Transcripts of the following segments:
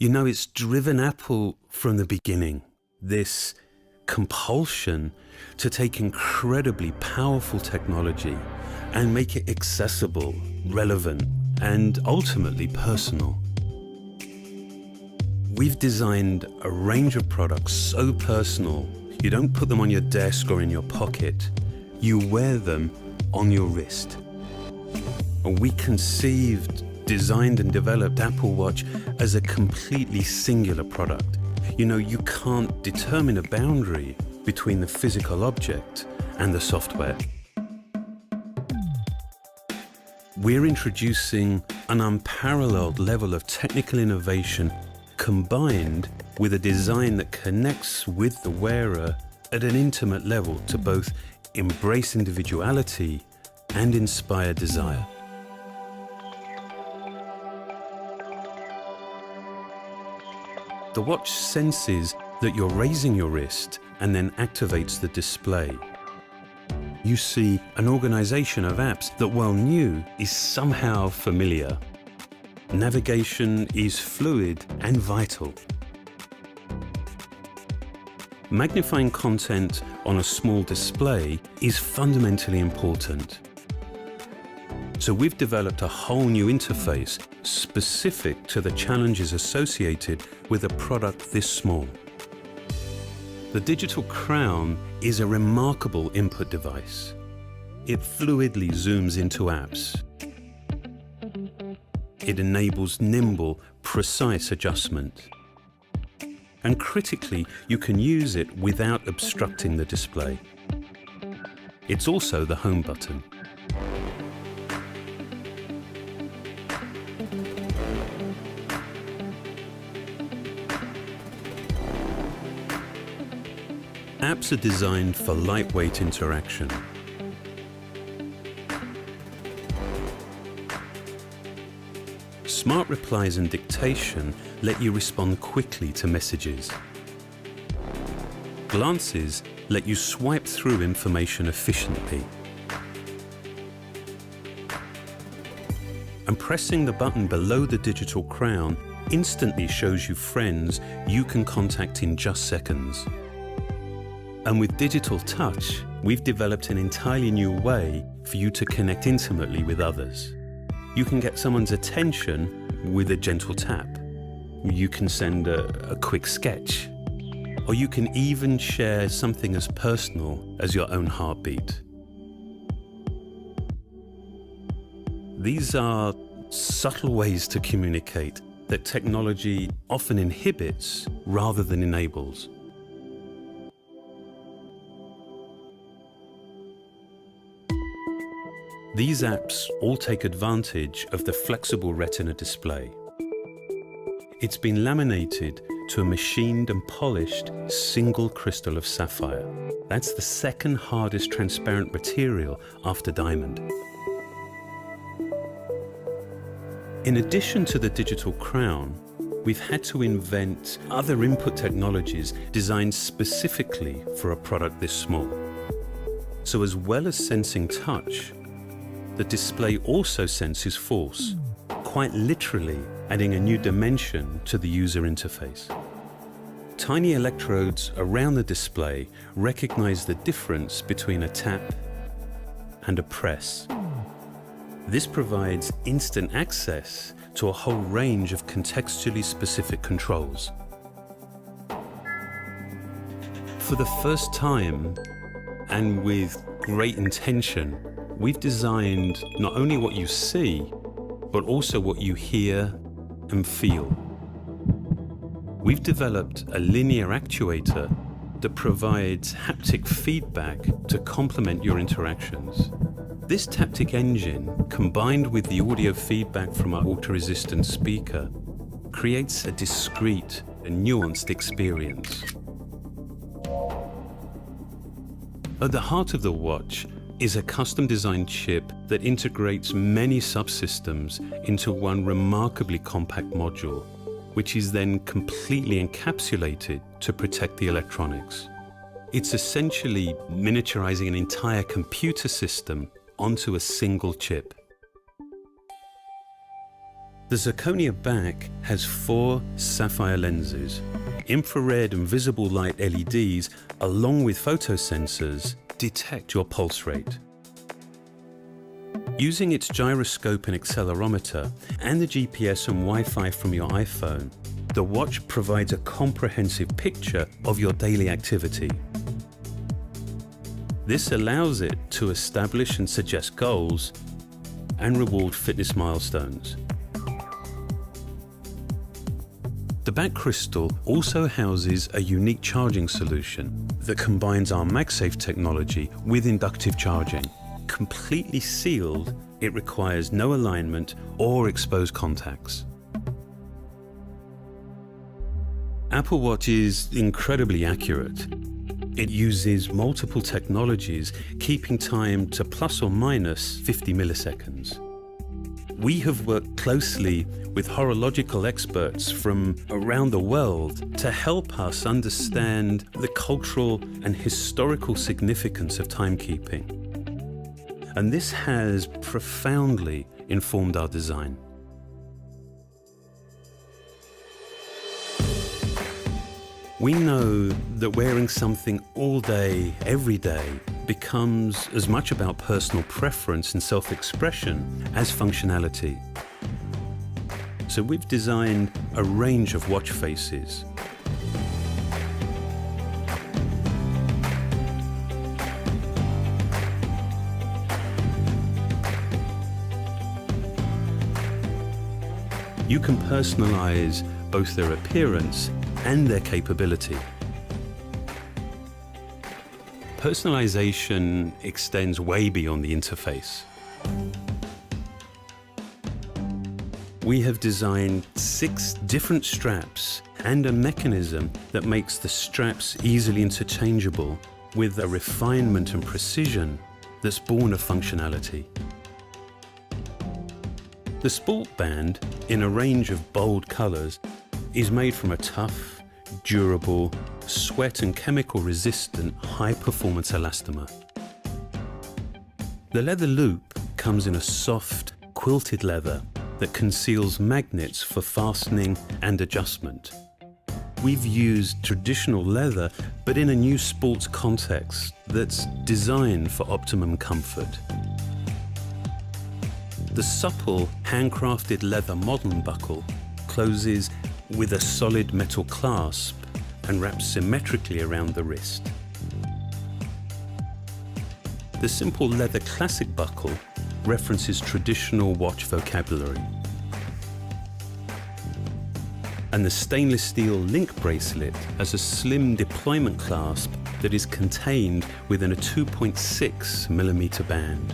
You know, it's driven Apple from the beginning. This compulsion to take incredibly powerful technology and make it accessible, relevant, and ultimately personal. We've designed a range of products so personal, you don't put them on your desk or in your pocket. You wear them on your wrist. And we conceived, designed and developed Apple Watch as a completely singular product. You know, you can't determine a boundary between the physical object and the software. We're introducing an unparalleled level of technical innovation combined with a design that connects with the wearer at an intimate level to both embrace individuality and inspire desire. The watch senses that you're raising your wrist and then activates the display. You see an organization of apps that, while new, is somehow familiar. Navigation is fluid and vital. Magnifying content on a small display is fundamentally important. So we've developed a whole new interface specific to the challenges associated with a product this small. The digital crown is a remarkable input device. It fluidly zooms into apps. It enables nimble, precise adjustment. And critically, you can use it without obstructing the display. It's also the home button. Apps are designed for lightweight interaction. Smart replies and dictation let you respond quickly to messages. Glances let you swipe through information efficiently. And pressing the button below the digital crown instantly shows you friends you can contact in just seconds. And with digital touch, we've developed an entirely new way for you to connect intimately with others. You can get someone's attention with a gentle tap. You can send a quick sketch. Or you can even share something as personal as your own heartbeat. These are subtle ways to communicate that technology often inhibits rather than enables. These apps all take advantage of the flexible Retina display. It's been laminated to a machined and polished single crystal of sapphire. That's the second hardest transparent material after diamond. In addition to the digital crown, we've had to invent other input technologies designed specifically for a product this small. So as well as sensing touch, the display also senses force, quite literally adding a new dimension to the user interface. Tiny electrodes around the display recognize the difference between a tap and a press. This provides instant access to a whole range of contextually specific controls. For the first time, and with great intention, we've designed not only what you see, but also what you hear and feel. We've developed a linear actuator that provides haptic feedback to complement your interactions. This taptic engine, combined with the audio feedback from our water-resistant speaker, creates a discrete and nuanced experience. At the heart of the watch is a custom-designed chip that integrates many subsystems into one remarkably compact module, which is then completely encapsulated to protect the electronics. It's essentially miniaturizing an entire computer system onto a single chip. The zirconia back has 4 sapphire lenses. Infrared and visible light LEDs, along with photosensors, detect your pulse rate. Using its gyroscope and accelerometer and the GPS and Wi-Fi from your iPhone, the watch provides a comprehensive picture of your daily activity. This allows it to establish and suggest goals and reward fitness milestones. The back crystal also houses a unique charging solution that combines our MagSafe technology with inductive charging. Completely sealed, it requires no alignment or exposed contacts. Apple Watch is incredibly accurate. It uses multiple technologies, keeping time to plus or minus 50 milliseconds. We have worked closely with horological experts from around the world to help us understand the cultural and historical significance of timekeeping. And this has profoundly informed our design. We know that wearing something all day, every day, becomes as much about personal preference and self-expression as functionality. So we've designed a range of watch faces. You can personalize both their appearance and their capability. Personalization extends way beyond the interface. We have designed 6 different straps and a mechanism that makes the straps easily interchangeable with a refinement and precision that's born of functionality. The Sport Band, in a range of bold colors, is made from a tough, durable, sweat and chemical resistant high-performance elastomer. The leather loop comes in a soft, quilted leather that conceals magnets for fastening and adjustment. We've used traditional leather, but in a new sports context that's designed for optimum comfort. The supple, handcrafted leather modern buckle closes with a solid metal clasp and wraps symmetrically around the wrist. The simple leather classic buckle references traditional watch vocabulary. And the stainless steel link bracelet has a slim deployment clasp that is contained within a 2.6mm band.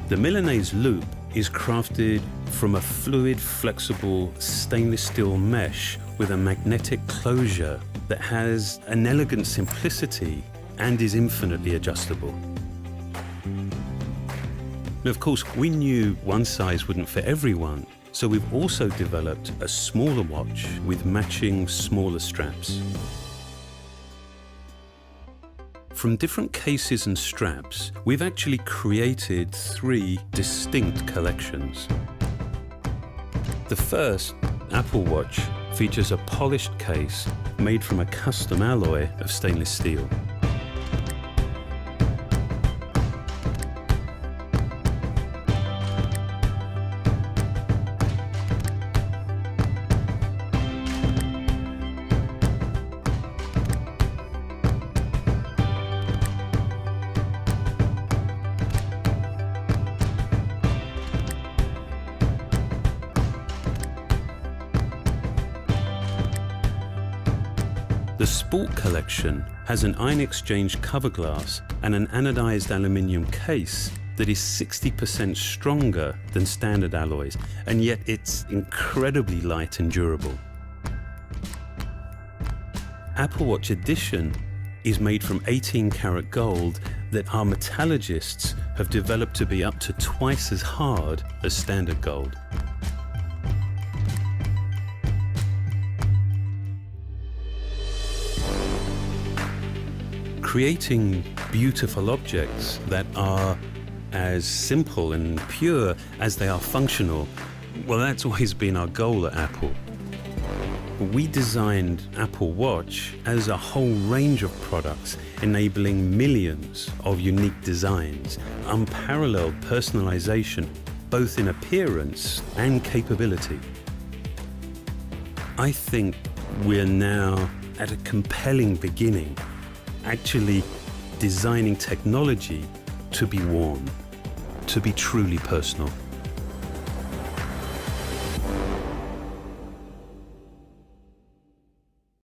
The Milanese loop is crafted from a fluid, flexible stainless steel mesh with a magnetic closure that has an elegant simplicity and is infinitely adjustable. And of course, we knew one size wouldn't fit everyone, so we've also developed a smaller watch with matching smaller straps. From different cases and straps, we've actually created 3 distinct collections. The first, Apple Watch, features a polished case made from a custom alloy of stainless steel. The Sport collection has an ion exchange cover glass and an anodized aluminium case that is 60% stronger than standard alloys, and yet it's incredibly light and durable. Apple Watch Edition is made from 18-karat gold that our metallurgists have developed to be up to twice as hard as standard gold. Creating beautiful objects that are as simple and pure as they are functional. Well, that's always been our goal at Apple. We designed Apple Watch as a whole range of products, enabling millions of unique designs, unparalleled personalization, both in appearance and capability. I think we're now at a compelling beginning, actually designing technology to be worn, to be truly personal.